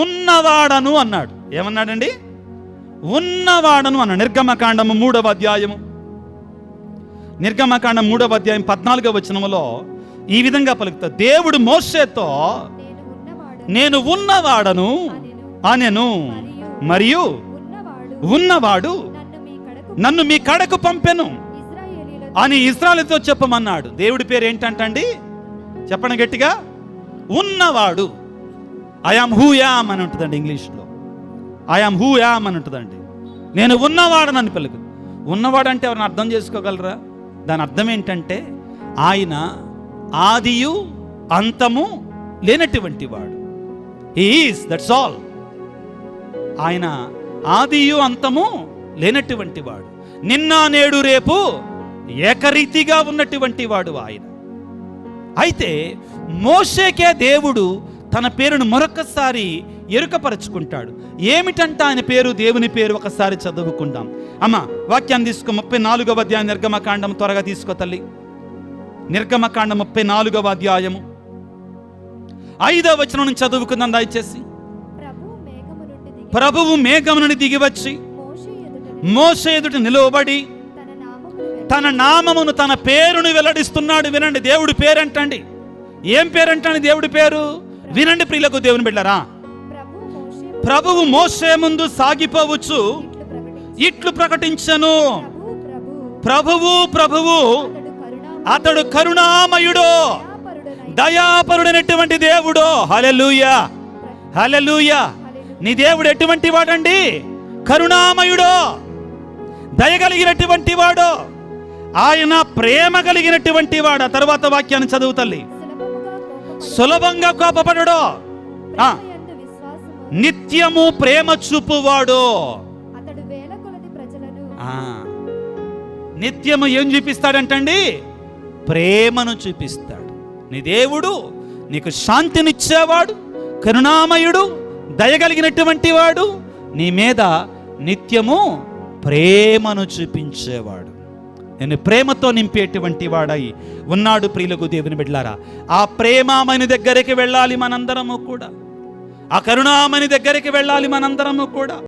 ఉన్నవాడను అన్నాడు. ఏమన్నాడండి? ఉన్నవాడను అన్నాడు. నిర్గమకాండము 3వ అధ్యాయము, నిర్గమకాండం 3వ అధ్యాయం 14వ వచనములో ఈ విధంగా పలుకుతా, దేవుడు మోషేతో నేను ఉన్నవాడను అనెను, మరియు ఉన్నవాడు నన్ను మీ కడకు పంపెను అని ఇశ్రాయేలుతో చెప్పమన్నాడు. దేవుడి పేరు ఏంటంటండి? చెప్పండి గట్టిగా. ఉన్నవాడు. ఐఆమ్ హూ యామ్ అని ఉంటుందండి ఇంగ్లీష్లో. ఐఆమ్ హూ యామ్ అని ఉంటుందండి. నేను ఉన్నవాడనని పలుకు. ఉన్నవాడు అంటే ఎవరిని అర్థం చేసుకోగలరా? దాని అర్థం ఏంటంటే ఆయన ఆదియు అంతము లేనటువంటి వాడు. He is, that's all. ఆయన ఆదియు అంతము లేనటువంటి వాడు, నిన్న నేడు రేపు ఏకరీతిగా ఉన్నటువంటి వాడు ఆయన. అయితే మోషేకే దేవుడు తన పేరును మరొకసారి ఎరుకపరుచుకుంటాడు. ఏమిటంటే ఆయన పేరు, దేవుని పేరు ఒకసారి చదువుకుందాం. అమ్మ వాక్యాన్ని తీసుకో. 34వ అధ్యాయం నిర్గమకాండం, త్వరగా తీసుకో తల్లి. నిర్గమకాండం 34వ అధ్యాయము 5వ వచనం నుంచి చదువుకుందాం దయచేసి. ప్రభువు మేఘము నుండి దిగివచ్చి మోషే ఎదుట నిలవబడి తన నామమును, తన పేరును వెల్లడిస్తున్నాడు. వినండి, దేవుడి పేరంటండి. ఏం పేరంటండి దేవుడి పేరు? వినండి ప్రియులకు దేవుని బిడ్డలారా. ప్రభువు మోషే ముందు సాగిపోవచ్చు ఇట్లు ప్రకటించెను, ప్రభువు ప్రభువు అతడు కరుణామయుడు, దయాపరుడైనటువంటి దేవుడు. హల్లెలూయా, హల్లెలూయా. నీ దేవుడు ఎటువంటి వాడండి? కరుణామయుడు, దయగలిగినటువంటి వాడు, ఆయన ప్రేమ కలిగినటువంటి వాడు. ఆ తర్వాత వాక్యాన్ని చదువు తల్లి. సులభంగా కోపపడడు, నిత్యము ప్రేమ చూపువాడు. నిత్యము ఏం చూపిస్తాడంటండి? ప్రేమను చూపిస్తాడు. నీ దేవుడు నీకు శాంతినిచ్చేవాడు, కరుణామయుడు, దయగలిగినటువంటి వాడు, నీ మీద నిత్యము ప్రేమను చూపించేవాడు, నేను ప్రేమతో నింపేటువంటి వాడై ఉన్నాడు. ప్రియులకు దేవుని బిడ్డలారా, ఆ ప్రేమామని దగ్గరికి వెళ్ళాలి మనందరము కూడా, ఆ కరుణామని దగ్గరికి వెళ్ళాలి మనందరము కూడా.